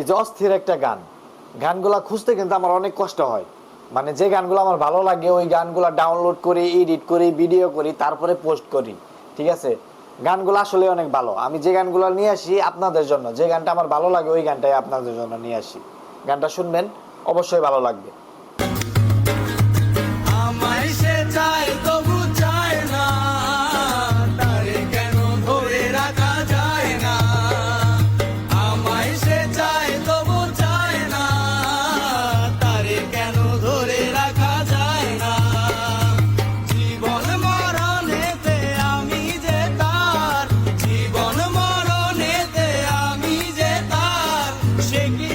এই যে অস্থির একটা গান, গানগুলা খুঁজতে কিন্তু আমার অনেক কষ্ট হয়। মানে যে গানগুলো আমার ভালো লাগে ওই গানগুলো ডাউনলোড করি, এডিট করি, ভিডিও করি, তারপরে পোস্ট করি। ঠিক আছে, গানগুলো আসলে অনেক ভালো। আমি যে গানগুলো নিয়ে আসি আপনাদের জন্য, যে গানটা আমার ভালো লাগে ওই গানটাই আপনাদের জন্য নিয়ে আসি। গানটা শুনবেন, অবশ্যই ভালো লাগবে। আমায় সে চায় তবু চায় না, তারে কেন ধরে রাখা যায় না। আমায় সে চায় তবু চায় না, তারে কেন ধরে রাখা যায় না। জীবন মরণেতে আমি যে তার, জীবন মরণেতে আমি যে তার, সে কি